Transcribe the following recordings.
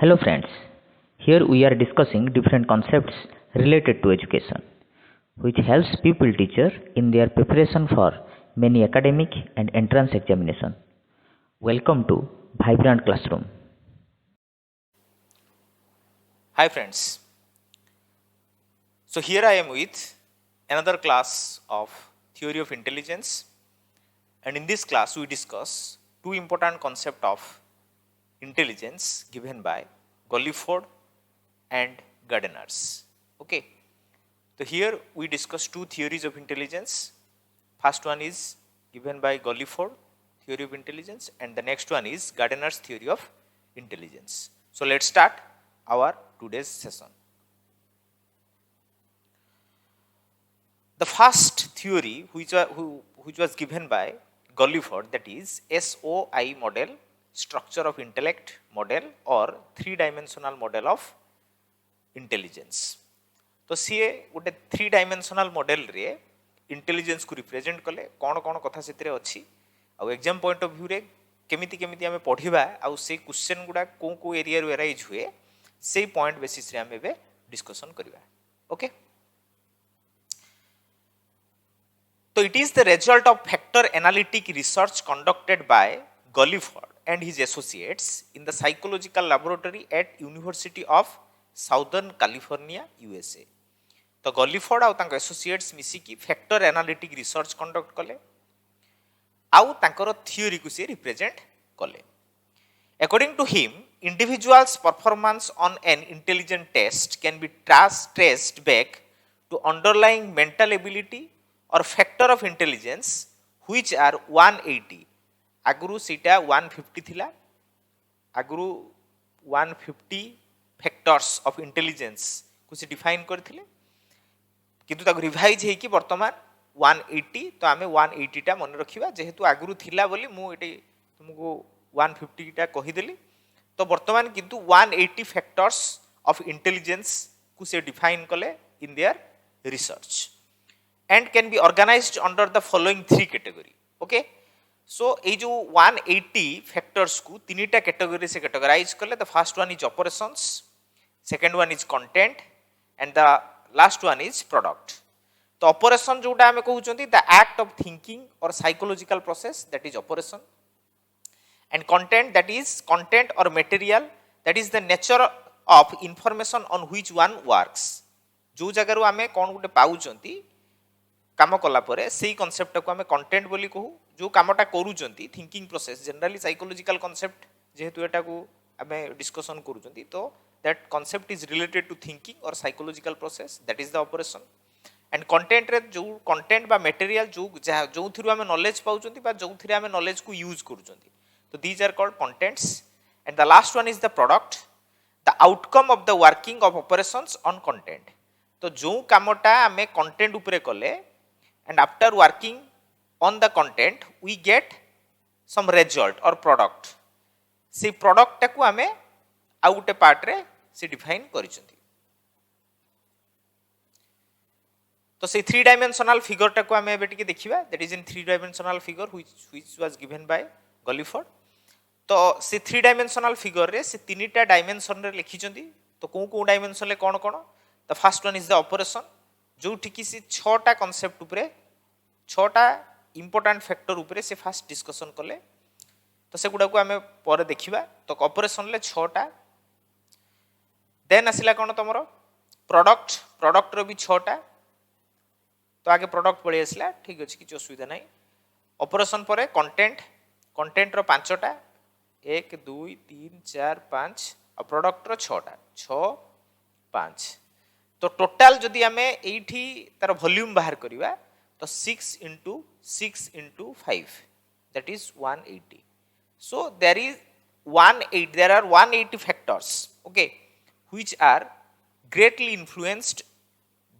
Hello friends, here we are discussing different concepts related to education, which helps people teacher in their preparation for many academic and entrance examination. Welcome to Vibrant Classroom. Hi friends, so here I am with another class of Theory of Intelligence, and in this class we discuss two important concepts of intelligence given by Guilford and Gardner's. Okay, so here we discuss two theories of intelligence. First one is given by Guilford, Theory of Intelligence, and the next one is Gardner's Theory of Intelligence. So let's start our today's session. The first theory which was given by Guilford, that is SOI model, structure of intellect model or three-dimensional model of intelligence. तो सी गोटे three dimensional model रे intelligence को represent कले कौन कौन कथा से अच्छी आउ एग्जाम पॉइंट ऑफ व्यू रे केमिति केमिति आमे पढ़िबा आउ से क्वेश्चन गुडा को एरिया रो एराइज हुए से पॉइंट बेसिस रे आमे बे डिस्कशन करबा. Okay, so it is the result of factor analytic research conducted by Guilford and his associates in the psychological laboratory at University of Southern California, USA. तो Guilford आउ तांको associates मिसी की factor analytic research conduct कले आउ तांकर theory को से represent कले. According to him, individual's performance on an intelligence test can be traced back to underlying mental ability or factor of intelligence which are 180. आगुरु सीटा 150 थिला, आगुरु 150 factors of intelligence को से डिफाइन करथिले किंतु ताको रिवाइज हे कि वर्तमान 180. तो आमे 180 टा मन रखिबा जेहेतु आगुरु थिला बोली मु एटी तुमको 150 टा कहि देली. तो वर्तमान किंतु 180 factors of intelligence को से डिफाइन कले in their research and can be organized under the following three category. Okay, so ये जो 180 factors को तीनटा category से categorize करले. The first one is operations, second one is content and the last one is product. तो operation जोटा हमें कहउचंती the act of thinking or psychological process, that is operation, and content, that is content or material, that is the nature of information on which one works. जो जगह रो हमें कोन गुटे पाउचंती काम कला परे सेही कॉन्सेप्ट को हमें कंटेंट बोली कहू. जो कामटा करूचंती thinking process generally psychological concept जेहेतु एटा को हमें डिस्कशन करूचंती तो that concept is related to thinking और psychological process, that is the operation. And content रे जो कंटेंट बा मटेरियल जो थ्रू हमें नॉलेज पाउचंती बा जो थ्रू हमें नॉलेज को यूज करूचंती, तो these are called contents. And the last one is the product, the outcome of the working of operations on content. तो जो कामटा हमें कंटेंट ऊपर कले and after working on the content we get some result or product. से product टाकू हमें आउटे part रे से डिफाइन करिसंती. तो से थ्री डायमेंशनल फिगर टाकू हमें एबे टिके देखिबा, that is in three dimensional figure which was given by Guilford. तो से थ्री डायमेंशनल फिगर रे से तीनटा डायमेंशन रे लिखिसंती. तो को डायमेंशन ले कोन कोन. The first one is the operation, जो ठिकी से छटा कॉन्सेप्ट ऊपर छटा इंपोर्टेंट फैक्टर ऊपर से फास्ट डिस्कशन कले. तो से गुडा को हमें पर देखिबा. तो ऑपरेशन ले छटा. देन आसिला कोन तमरो प्रोडक्ट, प्रोडक्ट रो भी छटा. तो आगे प्रोडक्ट पळे आसिला, ठीक अछि किछ असुविधा नाही. ऑपरेशन परे कंटेंट, कंटेंट रो पांचटा 1 2 3 4 5 और प्रोडक्ट रो छटा 6 5. तो टोटल जदि हमें एठी तार वॉल्यूम बाहर करिवा तो 6 into 6 into 5, that is 180. So there are 180 factors, okay, which are greatly influenced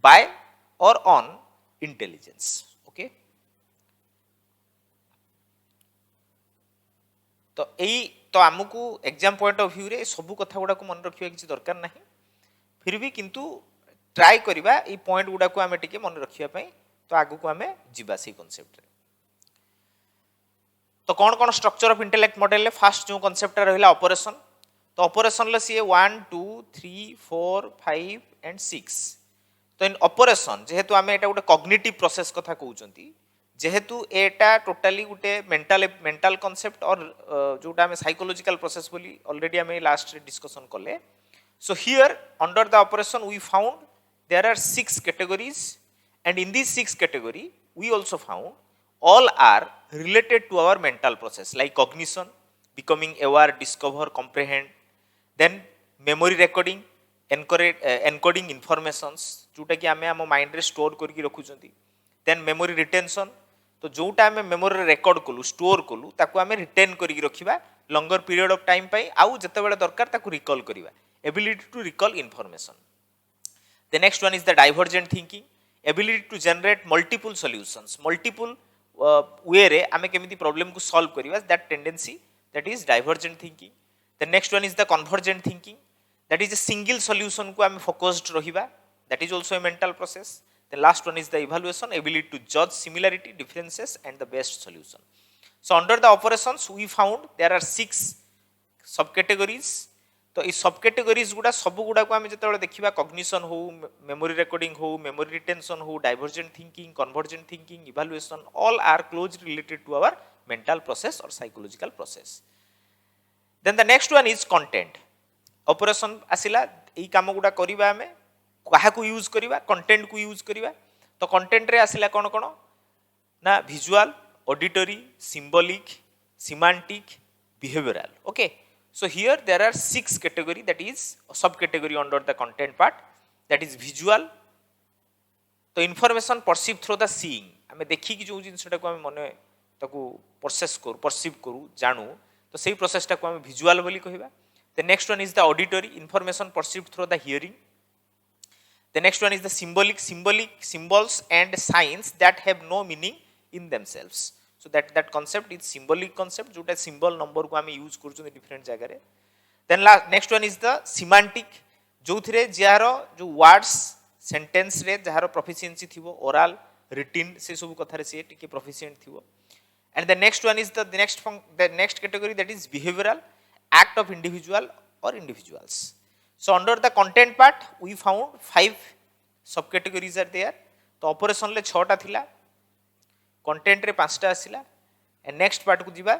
by or on intelligence. Okay, तो एई तो हमकु एग्जाम पॉइंट ऑफ व्यू रे सब कथा गुडा को मन रखिबा किछि दरकार नाही. फिर भी किंतु ट्राई करिबा ए पॉइंट गुडा को हमें टिके मन रखिबा पई. तो आगु को हमें जिबा से कॉन्सेप्ट रे. तो कौन कौन स्ट्रक्चर ऑफ इंटेलेक्ट मॉडल ले फास्ट जो कॉन्सेप्ट रहला ऑपरेशन. तो ऑपरेशन ला सी 1 2 3 4 5 एंड 6 तो इन ऑपरेशन जेहेतु आमे एटा गोटे कॉग्निटिव प्रोसेस कथा कहउचंती जेहेतु एटा टोटली गोटे मेंटल कांसेप्ट और जोटा आमे साइकोलॉजिकल प्रोसेस बोली ऑलरेडी आमे लास्ट रे डिस्कशन कले so here under the operation we found there are 6 categories and in these 6 category we also found all are related to our mental process like cognition, becoming aware, discover, comprehend, then memory recording, encoding informations जोटा कि आमे आम mind रे store करके रखुचंती, then memory retention तो जोटा आमे memory record कलु स्टोर कलु ताकू आमे रिटेन करके रखिबा लॉन्गर पीरियड ऑफ टाइम पाई आउ जते बेले दरकार ताकू रिकॉल करिबा ability to recall information. The next one is the divergent thinking, ability to generate multiple solutions, multiple way रे आमे केमिति प्रॉब्लम को सॉल्व करिबा that tendency that is divergent thinking. The next one is the convergent thinking, that is a single solution को आमे focused रहिबा, that is also a mental process. The last one is the evaluation, ability to judge similarity, differences and the best solution. So under the operations we found there are 6 subcategories. तो ये सब categories गुडा सब गुडा को आमे जते देखिबा cognition हो, memory recording हो, मेमोरी रिटेंशन हो, divergent thinking, convergent thinking, evaluation all are close related to our mental process और psychological process. Then the next one is content. Operation आसिला एई काम गुडा करिबा आमे काहा को यूज करिबा, कंटेंट को यूज करिबा. तो कंटेंट रे आसिला कोन कोन ना visual, auditory, symbolic, semantic, behavioural. Okay, so here there are 6 category, that is a subcategory under the content part, that is visual. तो information perceived through the seeing, आमे देखि कि जो जिंसटा को आमे मने ताकू प्रोसेस करू, परसीव करू, जानू, तो सेही प्रोसेसटा को आमे visual बोली कहिबा. The next one is the auditory, information perceived through the hearing. The next one is the symbolic, symbols and signs that have no meaning in themselves. So that concept is symbolic concept, जोटा symbol number को आमे use करछन different जगह रे. Then next one is the semantic, जो थिरे जारो जो words sentence रे जहारो proficiency थिवो, oral, written से सब कथा रे से टिके proficient थिवो. And the next one is the next category, that is behavioral, act of individual or individuals. So under the content part we found 5 subcategories are there. तो operation ले 6 टा थिला, कंटेंट रे 5 टा आसिला. एंड नेक्स्ट पार्ट को जिबा.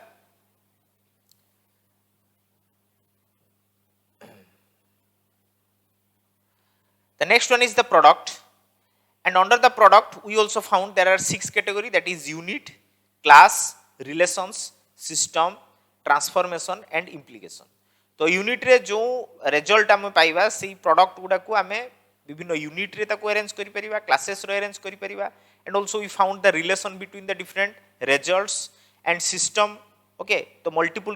The next one is the product, and under the product we also found there are 6 category, that is unit, class, relations, system, transformation and implication. तो unit रे जो रिजल्ट हम पाइबा से प्रोडक्ट गुडा को आमे विभिन्न यूनिट रे ताको अरेंज करि परिबा, क्लासेस रे अरेंज करि परिबा. And also we found the relation between the different results and system. Okay, तो multiple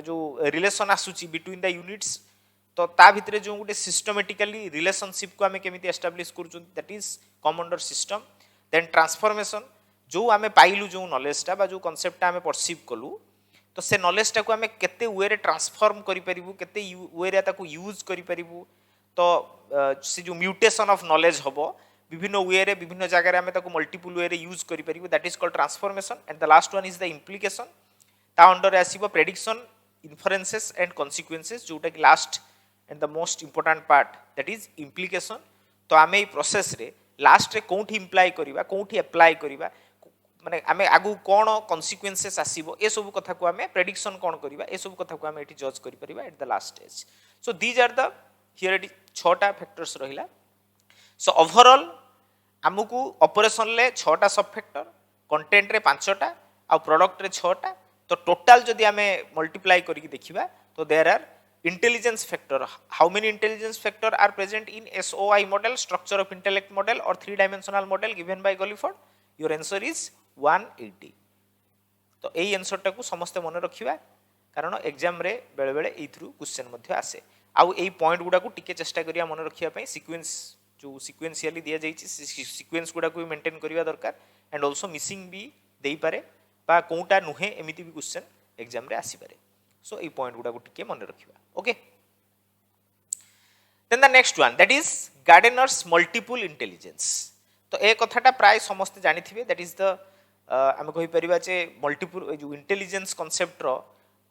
जो relation आसुची between the units, तो ता भितरे जो गुटे systematically relationship को आमे केमिति establish करूछन, that is come under system. Then transformation, जो आमे पाइलु जो नॉलेज टा बा जो कांसेप्ट आमे परसीव कलु, तो से नॉलेज टा को आमे केते वे रे ट्रांसफॉर्म करि परिबु, केते वे रे ताको यूज करि परिबु. तो से जो म्यूटेशन ऑफ नॉलेज हबो विभिन्न वे रे विभिन्न जगह रे आमे ताको मल्टीपल वे रे यूज करि परिबु, that is called transformation. And the last one is the implication. ता अंडर आसीबो प्रेडिक्शन, इन्फरेंसेस एंड कॉन्सिक्वेंसेस, जोटा कि last and the most important part, that is implication. तो आमे ई प्रोसेस रे लास्ट रे कोठी इम्प्लाई करिबा, कोठी अप्लाई करिबा, माने आमे आगु कोन कॉन्सिक्वेंसेस आसीबो, ए सब कथा को आमे प्रेडिक्शन कोन करिबा, ए सब कथा को आमे एठी जज करि परिबा at the last stage. So these are the here it 6 टा फैक्टर्स रहिला. सो ओवरऑल आमको ऑपरेशन ले 6 टा सब फैक्टर, कंटेंट रे 5 टा आ प्रोडक्ट रे 6 टा. तो टोटल जदि आमे मल्टीप्लाई करिक देखिबा तो there are intelligence factor. How many intelligence factor are present in SOI model, structure of intellect model और 3 dimensional model given by Guilford? Your answer is 180. तो एई आंसर टा को समस्त मन रखिबा, कारण एग्जाम रे बेले बेले ए थ्रू क्वेश्चन मध्ये आसे. आउ एई पॉइंट गुडा को टिके चेष्टा करिया मन रखिया पई, सीक्वेंस जो सीक्वेंशियली दिया जाइछि सीक्वेंस गुडा को मेंटेन करिया दरकार. एंड आल्सो मिसिंग भी देई पारे बा कोटा नुहे एमिति भी क्वेश्चन एग्जाम रे आसी पारे. सो एई पॉइंट गुडा को टिके मन रखिबा. Okay, then the next one, that is Gardner's multiple intelligence. तो ए कथाटा प्राय समस्त जानिथिबे, दैट इज द आमे कहि परिबा जे मल्टीपल जो इंटेलिजेंस कांसेप्ट रो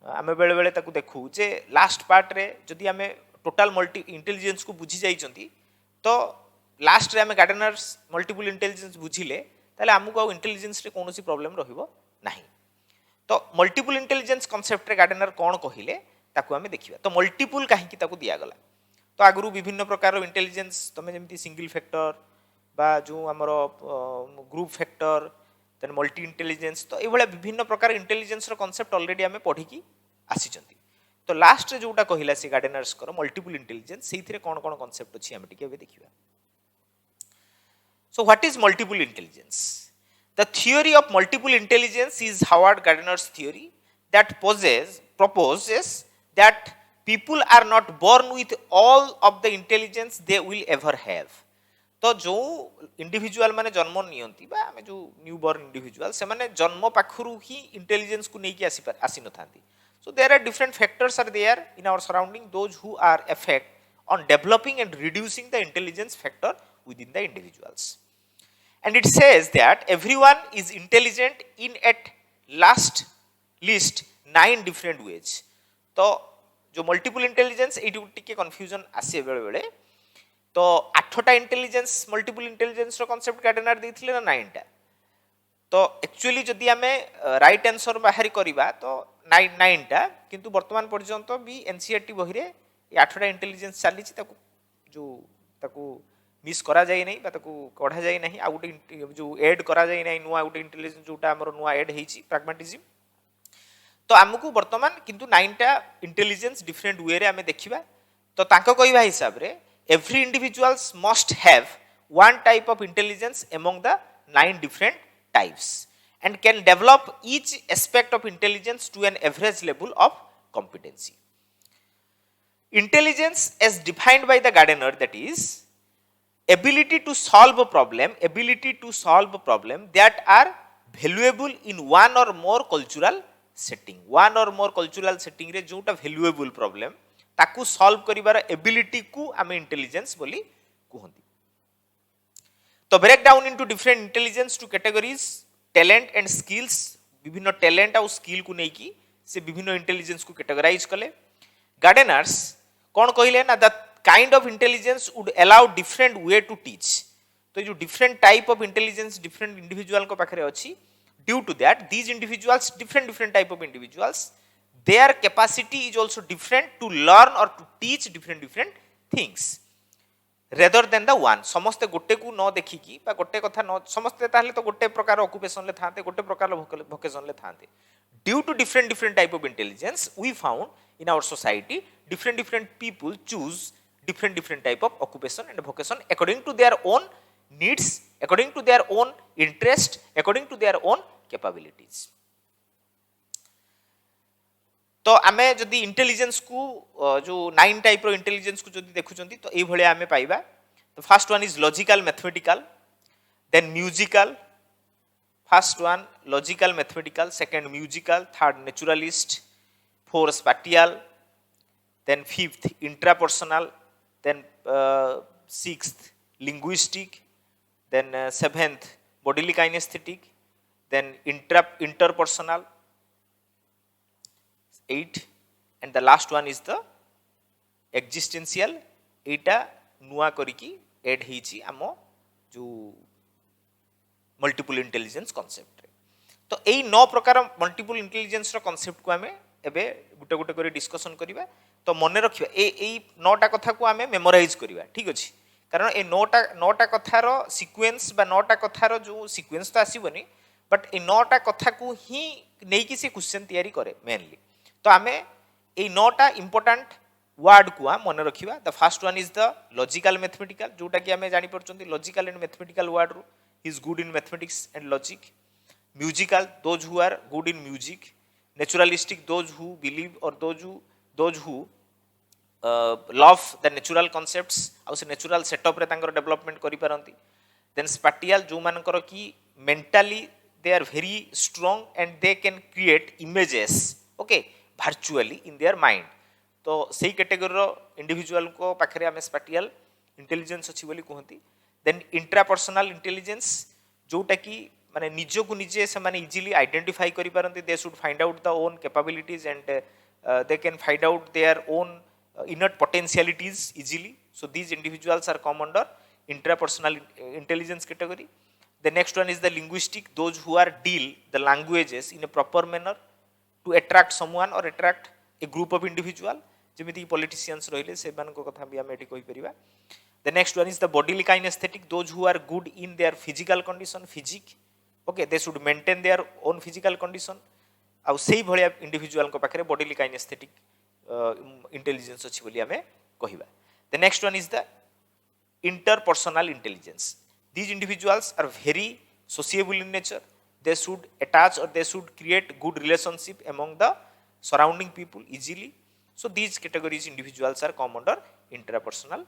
आम बेले बेले ताकू देखू जे लास्ट पार्ट रे जदि आम टोटाल मल्टी इंटेलिजेंस को बुझी जाइछंती तो लास्ट रे आम गार्डनर्स मल्टीपल इंटेलिजेंस बुझिले ताले आमको आ इंटेलिजेंस रे कोनोसी प्रॉब्लम रहिबो नाही। तो मल्टीपल इंटेलिजेंस कॉन्सेप्ट रे गार्डनर कौन कहिले ताकू आम देखिबा। तो मल्टीपल काहेकि ताकू दिया गला तो आगु विभिन्न प्रकार इंटेलिजेंस तमे जेमती सिंगल फैक्टर बा जो हमर group factor then multi intelligence तो ये विभिन्न प्रकार इंटेलिजेंस रो कॉन्सेप्ट ऑलरेडी आम पढ़ी आसीचंती। तो लास्ट रे जोटा कहिला से गार्डनर्स कर मल्टीपल इंटेलिजेंस सेइथिरे कोन कोन कॉन्सेप्ट अछि आम टिके देखिबा। So what is multiple intelligence? The theory of multiple intelligence is Howard Gardner's theory that proposes that people are not born with all of the intelligence they will ever have. तो जो individual माने जन्म नियंती बा हमें जो new born individual से माने जन्म पाखरु ही इंटेलिजेंस को नेकी आसी न थांती। So there are different factors are there in our surrounding, those who are effect on developing and reducing the intelligence factor within the individuals. And it says that everyone is intelligent in at least 9 different ways. तो जो multiple intelligence ये टिके confusion आसे बेले बेले तो 8टा intelligence multiple intelligence रो concept gardener देथिले ना 9टा। तो एक्चुअली जदि आमे राइट आंसर बाहर करिबा तो 9टा किंतु वर्तमान पर्यंत भी एनसीईआरटी बही रे 8टा इंटेलिजेंस चली ताकू मिस करा जाय नहीं बा ताकू कढा जाय नहीं आ गुटे जो ऐड करा जाय नहीं नुआ गुटे इंटेलिजेंस जोटा हमर नुआ ऐड हेची प्रैग्मेटिज्म। तो आमको वर्तमान किंतु 9टा इंटेलिजेंस डिफरेंट वे रे आमे देखिबा। तो तांको कहबा हिसाब रे every individuals must have one type of intelligence among the 9 different types and can develop each aspect of intelligence to an average level of competency. Intelligence as defined by the Gardner, that is ability to solve a problem that are valuable in one or more cultural setting रे जोटा valuable problem ताकू solve करिवार एबिलिटी को आम intelligence बोली कहंती। तो break down into different intelligence two categories talent and skills, विभिन्न टैलेंट और स्किल को नेकी से विभिन्न इंटेलिजेंस को कैटेगराइज कले। गार्डनर्स कौन कहले ना the kind of intelligence would allow different way to teach. तो जो different type of intelligence different individual को पाखरे अछि, due to that these individuals different type of individuals their capacity is also different to learn or to teach different things rather than the one। समस्ते गोटे को न देखी की बा गोटे कथा न समस्ते ताहले तो गोटे प्रकार ऑक्युपेशन ले थाते गोटे प्रकार वोकेशन ले थाते। Due to different type of intelligence we found in our society different people choose different type of occupation and vocation according to their own needs, according to their own interest, according to their own capabilities. तो आमे जदि intelligence को जो 9 type रो intelligence को जदि देखुचंती तो ए भले आमे पाइबा। तो first one is logical mathematical, then musical, first one logical mathematical, second musical, third naturalist, fourth spatial, then fifth intrapersonal, then sixth linguistic, then seventh bodily kinesthetic, then interpersonal 8 and the last one is the existential। एटा नुआ करिकी add हेची आमो जो multiple intelligence concept रे। तो एई 9 प्रकार multiple intelligence रो concept को आमे एबे गुटे गुटे करी डिस्कशन करिबा। तो मने रखिबा एई 9टा कथा को आमे मेमोराइज करिबा, ठीक अछि। कारण ए 9टा कथा रो सीक्वेंस बा 9टा कथा रो जो सीक्वेंस तो आसीबनी बट ए 9टा कथा को ही नेकी से क्वेश्चन तैयारी करे मेनली। तो आमे ए 9टा इंपोर्टेंट वर्ड को मन रखिबा। The first one is the logical mathematical, जोटा कि आमे जानि परचंती लॉजिकल एंड मैथमेटिकल वर्ड रो is good in mathematics and logic. Musical those who are good in music. Naturalistic those who believe और those who love the natural concepts आ से natural setup रे तांकर डेवलपमेंट करि पारंती। देन स्पैटियल जो मानकर कि mentally they are very strong and they can create images okay virtually in their mind। तो सही कैटेगरी रो इंडिविजुअल को पाखरे आमे स्पैटियल इंटेलिजेंस अछि बोली कहंती। देन इंट्रापर्सनल इंटेलिजेंस जोटा कि माने निजो को निजे से माने इजीली आइडेंटिफाई करि पारंती they should find out the own capabilities and they can find out their own innate potentialities easily. So these individuals are come under intrapersonal intelligence category. The next one is the linguistic, those who are deal the languages in a proper manner to attract someone or attract a group of individual. जेमिति politicians रहिले से मानको कथा भी हम एठी कहि परिबा. The next one is the bodily-kinesthetic, those who are good in their physical condition, physique. Okay, they should maintain their own physical condition. आउ सेही भलिया इंडिविजुअल को पाखरे bodily-kinesthetic intelligence अछि बोली हमें कहिबा. The next one is the interpersonal intelligence. These individuals are very sociable in nature. They should attach or they should create good relationship among the surrounding people easily. So these categories individuals are come under interpersonal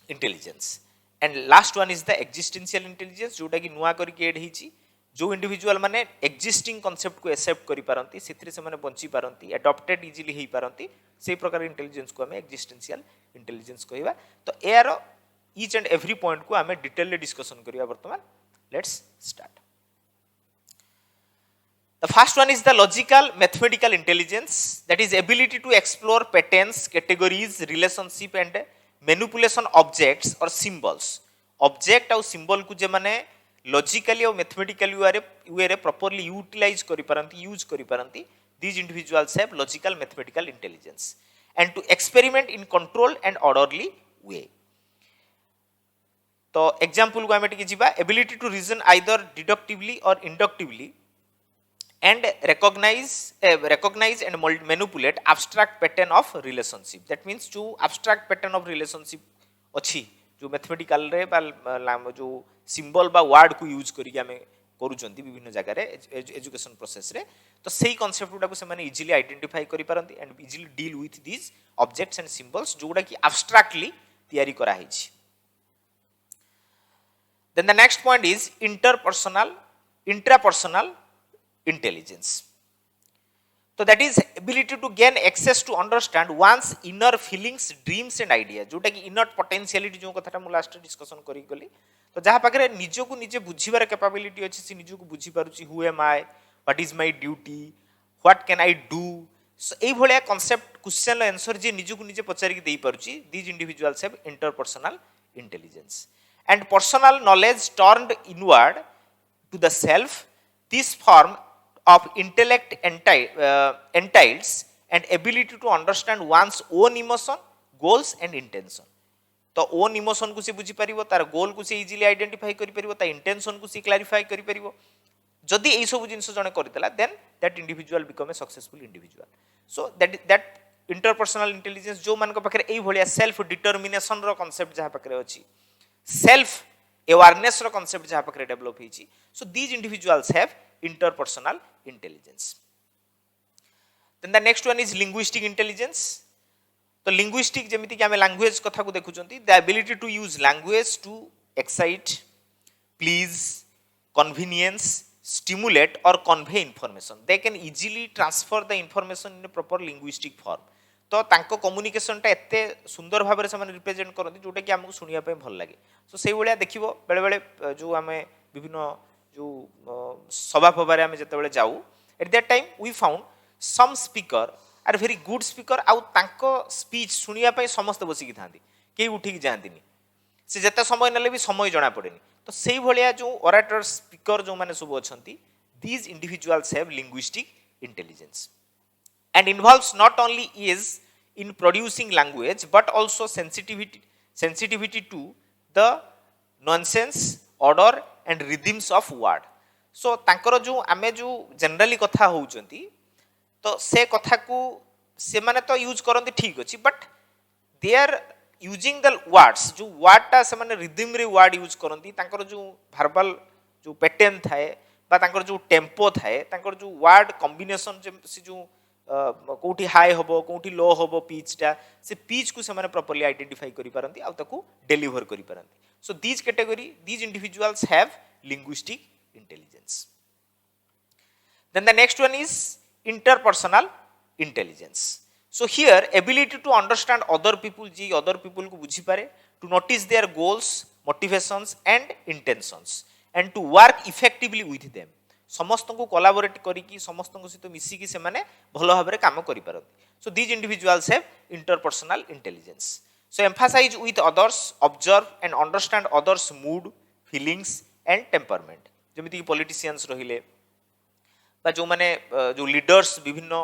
intelligence. And last one is the existential intelligence, जोटा कि नुआ करी के add हिची. जो individual माने existing concept को accept करि पारंती, सेथरे से माने बंची पारंती, अडॉप्टेड इजीली हेई पारंती, से प्रकार इंटेलिजेंस को हमें एक्जिस्टेंशियल इंटेलिजेंस कहबा. तो AR each and every point को हमें डिटेल डिस्कशन करिया वर्तमान. Let's start. The first one is the logical mathematical intelligence, that is ability to explore patterns, categories, relationship and manipulation objects or symbols. Object और symbol को जे माने logically और mathematically वे रे properly utilise करि पारंती, use करि पारंती. These individuals have logical mathematical intelligence and to experiment in control and orderly way. तो example को हमें टिके जिबा. Ability to reason either deductively or inductively and recognize and manipulate abstract pattern of relationship. That means जो abstract pattern of relationship अछि जो mathematical रे बा जो सिंबल बा वर्ड को यूज करी हमें करूचंती विभिन्न जगह रे एजुकेशन प्रोसेस रे, तो सेही कांसेप्ट गुडा को से माने इजीली आइडेंटिफाई करि पारंती and easily deal with this objects and symbols जोडा कि एब्स्ट्रैक्टली तयारी करा हिची. Then the next point is intrapersonal intelligence. So that is ability to gain access to understand one's inner feelings, dreams and ideas, जोटा कि innate potentiality जो कथाटा मु last discussion करी गली. तो जहाँ पाखरे निजो को निजे बुझिबार कैपेबिलिटी अछि, से निजो को बुझी पारुची, who am I, what is my duty, what can I do. So एई भलिया कांसेप्ट क्वेश्चन आंसर जे निजो को निजे पचारि के देई पारुची. These individuals have interpersonal intelligence and personal knowledge turned inward to the self. This form of intellect entails and ability to understand one's own emotion, goals and intention. तो own emotion को से बुझी परिबो, तार गोल को से इजीली आइडेंटिफाई करि परिबो, ता intention को से क्लैरिफाई करि परिबो. जदि एई सब जिंस जने करतेला then that individual become a successful individual. So that interpersonal intelligence जो मान को पाखरे एई भलिया सेल्फ डिटरमिनेशन रो कांसेप्ट जहा पाखरे अछि, सेल्फ awareness रो कांसेप्ट जहा पाखरे डेवलप हिची. सो these individuals have interpersonal intelligence. Then the next one is linguistic intelligence. तो linguistic जेमिति कि हमें language कथा को देखुचंती, the ability to use language to excite, please, convenience, stimulate or convey information. They can easily transfer the information in a proper linguistic form. तो तांको communication टा एते सुंदर भाबरे से माने रिप्रेजेंट करंती जोटा कि हमकु सुनिया पे भल लागे. सो सेही भलिया देखिबो बेले बेले जो हमें विभिन्न जो सभा फबारे हमें जते बेले जाऊ, at that time we found some speaker are very good speaker. आउ तांको स्पीच सुनिया पे समस्त बसिकी थांती, केही उठी की जांतीनी, से जते समय नले भी समय जणा पड़ेनी. तो सेही भलिया जो ओरेटर स्पीकर जो माने सब अछंती, these individuals have linguistic intelligence and involves not only is in producing language but also sensitivity to the nonsense, order and rhythms of word. So तांकर जो आमे जो जनरली कथा होउचंती, तो से कथा को से माने तो यूज करंती ठीक अछि, but they are using the words, जो वर्ड ता से माने रिदम रे वर्ड यूज करंती. तांकर जो वर्बल जो पैटर्न थाए बा तांकर जो टेम्पो थाए, तांकर जो वर्ड कॉम्बिनेशन से जो कोठी हाई होबो, कोठी लो होबो, पिचटा से पिच को से माने प्रॉपर्ली आइडेंटिफाई करि पारंती आ ताकू डिलीवर करि पारंती. So these individuals have linguistic intelligence. Then the next one is interpersonal intelligence. So here ability to understand other people को बुझी पारे, to notice their goals, motivations and intentions and to work effectively with them. समस्त को collaborate करिकी समस्त को सहित मिसिकी से माने भलो भाबरे काम करि पारନ୍ତି. So these individuals have interpersonal intelligence. So emphasize with others, observe and understand others mood, feelings and temperament. जेमिति politicians रहिले बा जो माने जो लीडर्स विभिन्न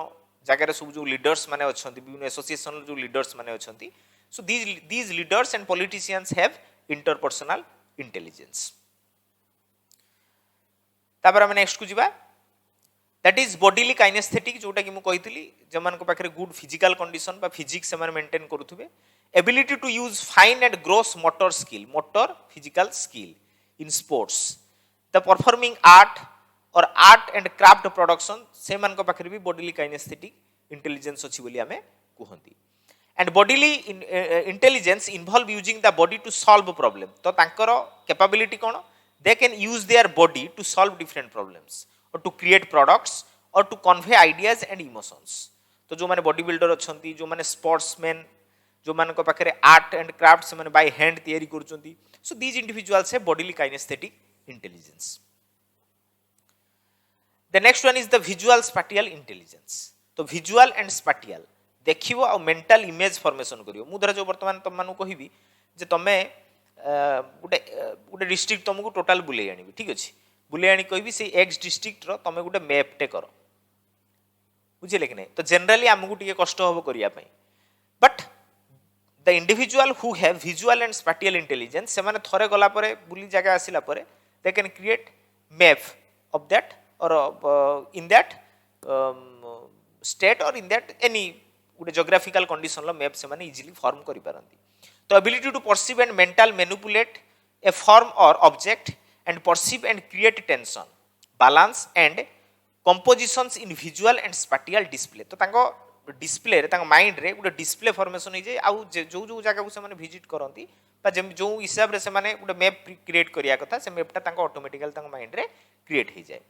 जगह सब जो लीडर्स माने अछंती विभिन्न एसोसिएशन जो लीडर्स माने अछंती. So these leaders and politicians have interpersonal intelligence. तापर हम नेक्स्ट को जीवा दैट इज बॉडीली काइनेस्थेटिक जोटा कि मु कहितली जमान को पाखरे गुड फिजिकल कंडीशन बा फिजिक्स से माने मेंटेन करूथबे. Ability to use fine and gross motor skill, motor physical skill in sports, the performing art और आर्ट एंड क्राफ्ट प्रोडक्शन से मान को पाखरे भी बॉडीली काइनेस्थेटिक इंटेलिजेंस अछि बोली हमें कहंती. And bodily intelligence involve using the body to solve problem. तो तांकर कैपेबिलिटी कोन, they can use their body to solve different problems or to create products or to convey ideas and emotions. तो जो माने बॉडी बिल्डर अछंती, जो माने sportsman, जो मान को पाखरे आर्ट एंड क्राफ्ट से माने बाय हैंड तयारी करचंती. So these individuals have bodily kinaesthetic intelligence. The next one is the visual spatial intelligence. तो विजुअल एंड स्पैटियल देखिबो आ मेंटल इमेज फॉर्मेशन करियो. मु धर जो वर्तमान तुम मानु कहिबी जे तमे गोटे गोटे डिस्ट्रिक्ट तुमको टोटाल बुले आनी, ठीक अच्छे बुले आनी कहि से एक्स डिस्ट्रिक्ट रो तुम गोटे मैपटे कर बुझे कि नहीं. तो जनरली आमको टे कष्ट हम करने but the individual who have visual and spatial intelligence से माने थरे गला परे बुली जगह आसिला परे दे can create map of that और इन दैट स्टेट और इन दैट एनी गोटे जोग्राफिकल कंडीशन लो मैप से माने इजीली फॉर्म करि पारंती. तो ability to perceive and mental manipulate a form or object and perceive and create tension, balance and compositions in visual and spatial display. तो तांको display रे तांको mind रे गोटे डिस्प्ले फॉर्मेशन हो जाय आउ जो जो जगह को से माने विजिट करंती बा जो हिसाब रे से माने गोटे मैप क्रिएट करिया कथा से मैपटा तांको ऑटोमेटिकली तांको माइंड रे क्रिएट हो जाय.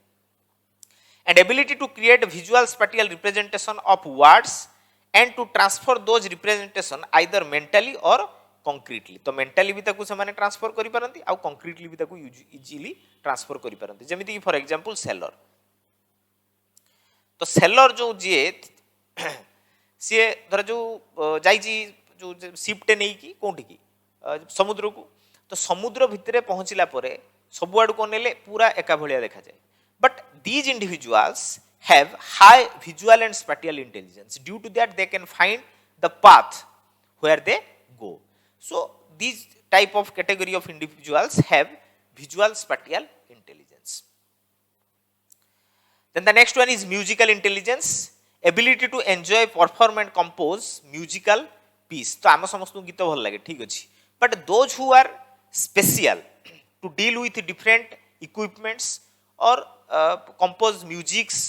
And ability to create visual spatial representation of words and to transfer those representation either mentally or concretely. तो मेंटली भी ताकू से माने ट्रांसफर करि पारंती आ कंक्रीटली भी ताकू इजीली ट्रांसफर करि पारंती. जेमिति फॉर एग्जांपल सेलर. तो सेलर जो जे से धर जो जाईची जो शिपटे नै की कोठी की समुद्र को, तो समुद्र भितरे पहुंचला परे सब आड़ को नेले पूरा एका भलिया देखा जाय. But these individuals have high visual and spatial intelligence. Due to that they can find the path where they go. So these type of category of individuals have visual spatial intelligence. Then the next one is musical intelligence, ability to enjoy, perform and compose musical piece. तो आम समस्त गीत भल लगे, ठीक अच्छे but those who are special to deal with different equipments or compose musics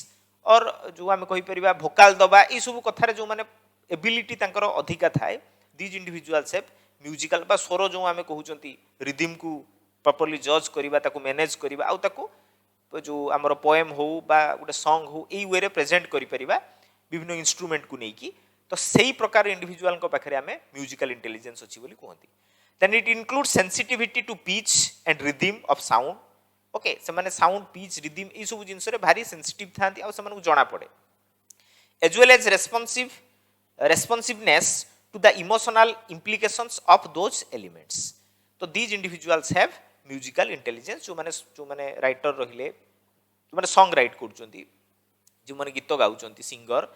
और जो आम कहि परिबा भोकाल दबा ई सब कथारे जो माने एबिलिटी तांकर अधिका थाए. These individuals have म्यूजिकल बा स्वर जो आमे कहउचंती रिदम को प्रॉपर्ली जज करिबा ताको मैनेज करिबा आ ताको जो हमर पोएम हो बा गोटे सॉन्ग हो एई वे रे प्रेजेंट करि परिबा विभिन्न इंस्ट्रूमेंट को नेकी. तो सेही प्रकार इंडिविजुअल को पाखरे आमे म्यूजिकल इंटेलिजेंस अछि बोली कहंती. Then it include sensitivity to pitch and rhythm of sound. Okay से माने साउंड पिच रिदम ई सब जिंस रे भारी सेंसिटिव थांती आ से माने जणा पड़े. As well as responsiveness to the emotional implications of those elements. तो these individuals have musical intelligence. जो माने राइटर रहिले, जो माने सॉन्ग राइट करूचंती, जो माने गीत गाउचंती सिंगर,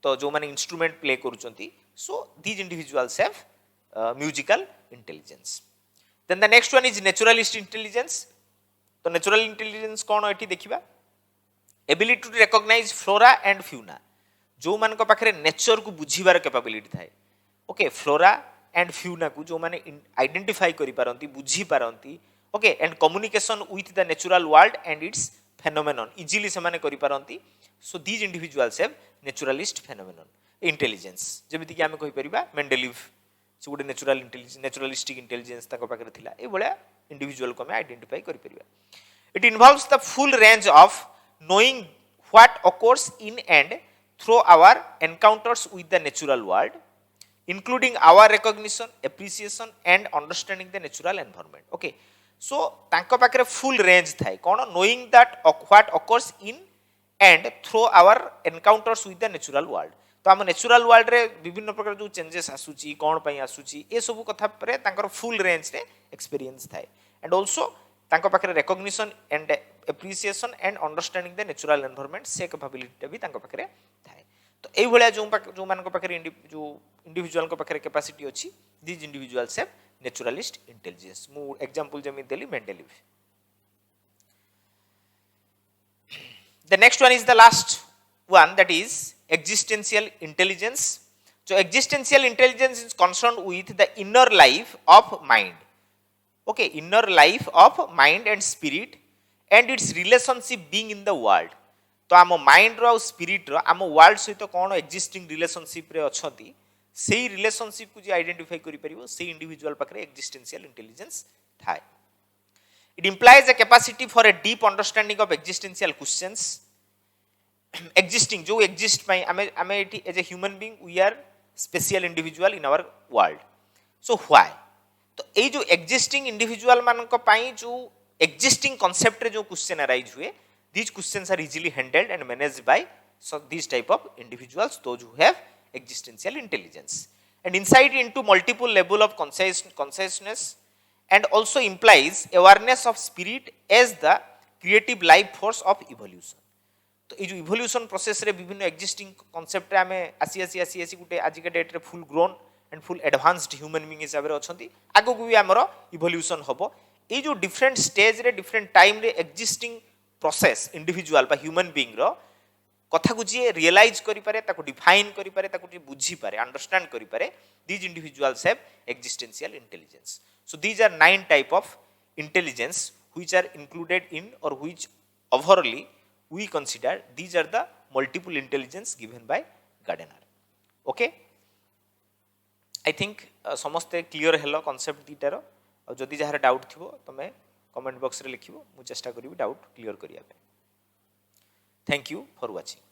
तो जो माने इंस्ट्रूमेंट प्ले करूचंती. So these individuals have musical intelligence. Then the next one is naturalist intelligence. तो natural intelligence कौन एठी देखिबा, ability to recognize flora and fauna. जो मान को पाखरे नेचर को बुझीबार कैपेबिलिटी थाए. ओके फ्लोरा एंड फ्यूना को जो माने आइडेंटिफाई करि पारंती बुझी पारंती. Okay and communication with the natural world and its phenomenon easily से माने करि पारंती. So these individuals have naturalist phenomenon intelligence. जेमिति कि आमे कहि परिबा मेंडेलिव से गोटे नेचुरल इंटेलिजेंस नेचुरलिस्टिक इंटेलिजेंस ताको पाखरे थिला. ए बळा इंडिविजुअल को आमे आइडेंटिफाई करि परिबा. It involves the full range of knowing what occurs in and through our encounters with the natural world, including our recognition, appreciation and understanding the natural environment. Okay, so तांको पाखरे full range थाए कोन knowing that what occurs in and through our encounters with the natural world तो आम natural world रे विभिन्न प्रकार जो चेंजेस आसुची कोन पई आसुची ए सब कथा परे तांकर फुल रेंज रे एक्सपीरियंस थाए एंड आल्सो तांको पाखरे recognition and appreciation and understanding the natural environment से कैपेबिलिटी भी तांको पाखरे थाए तो एई भलिया जो मान को पाखरे जो इंडिविजुअल को पाखरे कैपेसिटी अछि this individuals have naturalist intelligence मु एग्जांपल जमी देली Mendeleev the next one is the last one that is existential intelligence so existential intelligence is concerned with the inner life of mind okay inner life of mind and spirit and its relationship being in the world तो आम mind रो spirit रो आम world सहित कोन existing relationship रे अछंती सेही relationship को जे identify करि परिबो सेही individual पाखरे एक्जिस्टेंशियल इंटेलिजेंस थाए It implies a capacity for a deep understanding of existential questions. Existing, जो exist by as a human being, we are special individual in our world. So why? तो ये जो existing individual मान को पाई जो existing concept रे जो question arise हुए, these questions are easily handled and managed by so these type of individuals, those who have existential intelligence. And insight into multiple level of consciousness and also implies awareness of spirit as the creative life force of evolution तो ये जो evolution process रे विभिन्न existing concept रे हमें आसी गुटे आज के डेट रे full grown and full advanced human being हिसाब रे अछंती आगो को भी हमरो इवोल्यूशन हबो ये जो डिफरेंट स्टेज रे डिफरेंट टाइम रे एक्जिस्टिंग प्रोसेस इंडिविजुअल बा ह्यूमन बीइंग रो कथा को जे रियलाइज करि पारे ताको डिफाइन करि पारे ताको जे बुझी पारे अंडरस्टैंड करि पारे these individuals have existential intelligence So these are 9 type of intelligence which are included in or which overall we consider these are the multiple intelligence given by Gardner. Okay? I think समस्ते clear hello concept दीटार और जदि जहार doubt थिबो तमे comment box रे लिखिबो मु चेष्टा करिवि doubt clear करिया पे. Thank you for watching.